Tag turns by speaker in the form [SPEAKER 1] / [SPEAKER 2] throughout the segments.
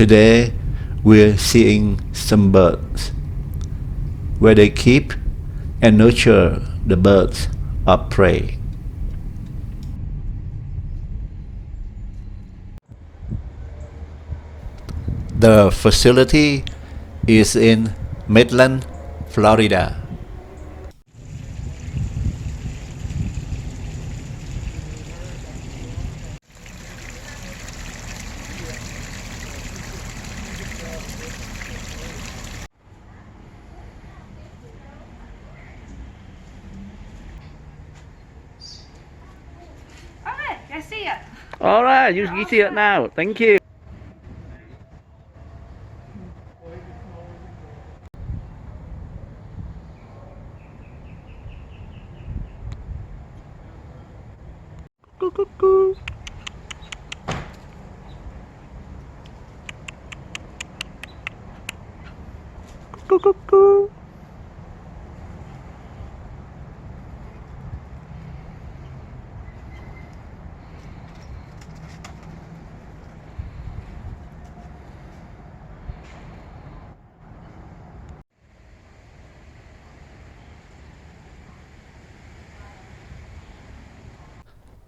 [SPEAKER 1] Today we're seeing some birds where they keep and nurture the birds of prey. The facility is in Maitland, Florida.
[SPEAKER 2] Alright, I see it.
[SPEAKER 3] All right, you see it now. Thank you. Cuckoo. Cuckoo.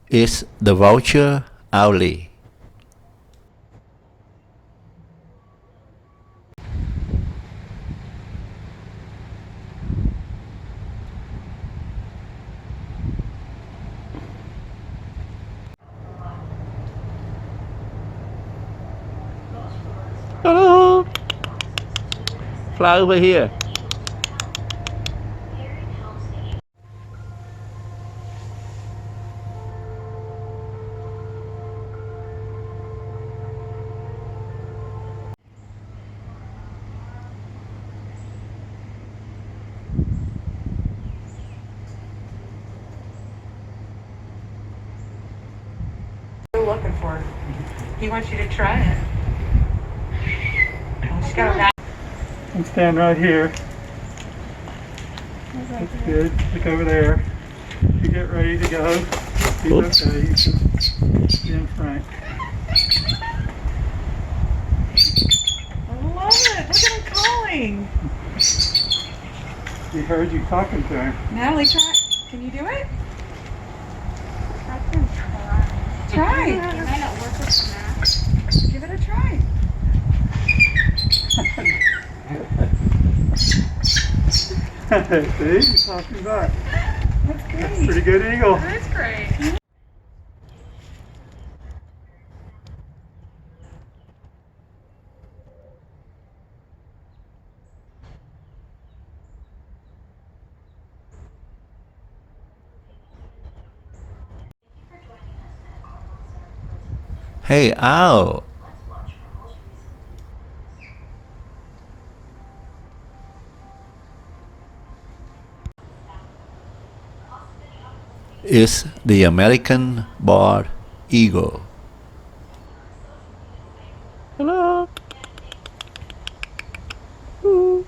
[SPEAKER 1] It's the vulture alley.
[SPEAKER 3] Hello. Fly over here.
[SPEAKER 2] Looking for it. He wants you to try it. She's got a back.
[SPEAKER 4] And stand right here. That's good. Look over there. You get ready to go. He's
[SPEAKER 3] Oops.
[SPEAKER 4] okay. You can be in front.
[SPEAKER 2] I love it. Look at him calling.
[SPEAKER 4] He heard you talking to him.
[SPEAKER 2] Natalie, try. Can you do it? Try.
[SPEAKER 5] It might not work with the Mac.
[SPEAKER 2] Give it a try.
[SPEAKER 4] See? He's talking back.
[SPEAKER 2] That's great.
[SPEAKER 4] That's a pretty good eagle.
[SPEAKER 2] That's great.
[SPEAKER 1] Hey, owl! It's the American bald eagle.
[SPEAKER 3] Hello. Ooh.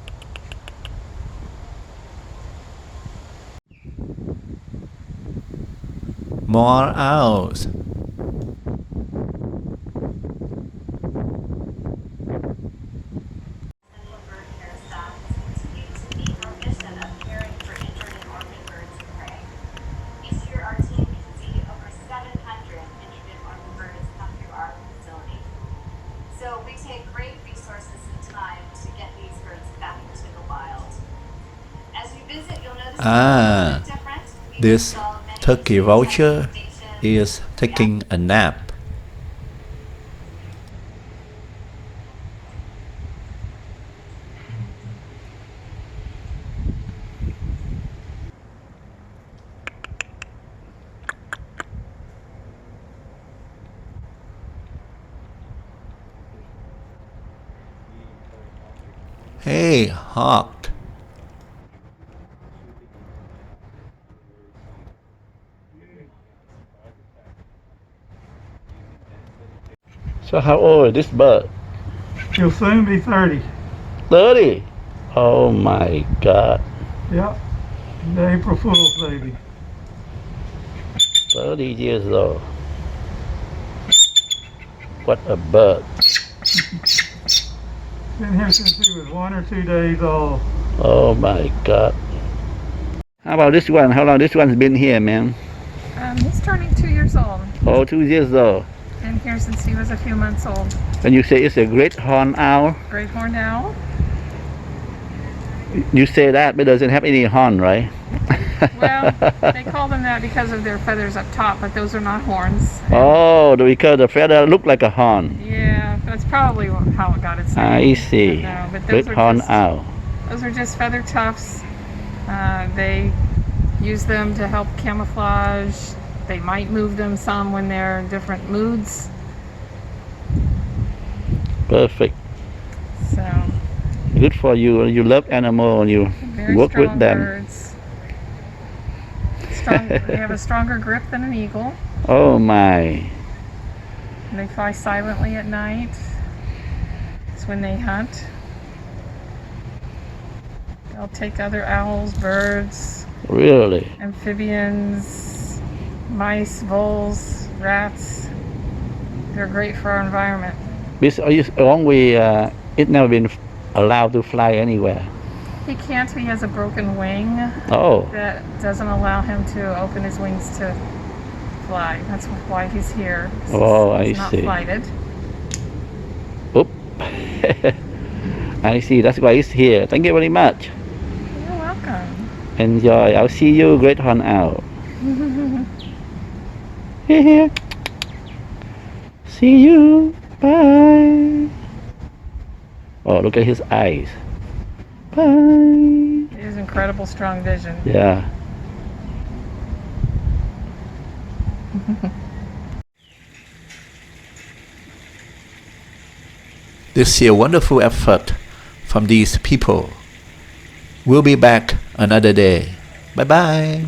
[SPEAKER 1] More owls.
[SPEAKER 5] So we take great resources and time to get these birds back into the wild. As you visit, you'll notice
[SPEAKER 1] Ah,
[SPEAKER 5] it's different. We
[SPEAKER 1] this
[SPEAKER 5] install many
[SPEAKER 1] turkey
[SPEAKER 5] different
[SPEAKER 1] vulture
[SPEAKER 5] types of stations.
[SPEAKER 1] is taking a nap. Hey, hawk.
[SPEAKER 3] So how old is this bird?
[SPEAKER 4] He'll soon be 30.
[SPEAKER 3] 30. Oh my God.
[SPEAKER 4] Yep. The April Fool's baby.
[SPEAKER 3] 30 years old. What a bird.
[SPEAKER 4] Been here since he was 1 or 2 days old.
[SPEAKER 3] Oh my God. How about this one? How long this one's been here, man?
[SPEAKER 6] He's turning 2 years old.
[SPEAKER 3] Oh, 2 years old.
[SPEAKER 6] Been here since he was a few months old.
[SPEAKER 3] And you say it's a great horned owl?
[SPEAKER 6] Great horned owl.
[SPEAKER 3] You say that, but it doesn't have any horn, right?
[SPEAKER 6] Well, they call them that because of their feathers up top, but those are not horns.
[SPEAKER 3] Oh, because the feather look like a horn.
[SPEAKER 6] Yeah, that's probably how it got its name.
[SPEAKER 3] I see.
[SPEAKER 6] But
[SPEAKER 3] Great horned owl.
[SPEAKER 6] Those are just feather tufts. They use them to help camouflage. They might move them some when they're in different moods.
[SPEAKER 3] Perfect.
[SPEAKER 6] So,
[SPEAKER 3] Good for you. You love animal and you
[SPEAKER 6] very
[SPEAKER 3] work
[SPEAKER 6] strong
[SPEAKER 3] with them.
[SPEAKER 6] birds. They have a stronger grip than an eagle.
[SPEAKER 3] Oh my.
[SPEAKER 6] And they fly silently at night. It's when they hunt. They'll take other owls, birds,
[SPEAKER 3] Really?
[SPEAKER 6] amphibians, mice, voles, rats. They're great for our environment.
[SPEAKER 3] Because long we it never been allowed to fly anywhere.
[SPEAKER 6] He can't. He has a broken wing
[SPEAKER 3] Oh.
[SPEAKER 6] that doesn't allow him to open his wings to fly. That's why he's here.
[SPEAKER 3] Oh,
[SPEAKER 6] He's
[SPEAKER 3] I
[SPEAKER 6] not
[SPEAKER 3] see.
[SPEAKER 6] flighted.
[SPEAKER 3] Oop. I see. That's why it's here. Thank you very much.
[SPEAKER 6] You're welcome.
[SPEAKER 3] Enjoy. I'll see you, great horn owl. Here. See you. Bye. Oh, look at his eyes. Bye.
[SPEAKER 6] He has incredible strong vision.
[SPEAKER 3] Yeah.
[SPEAKER 1] This is a wonderful effort from these people. We'll be back another day. Bye bye.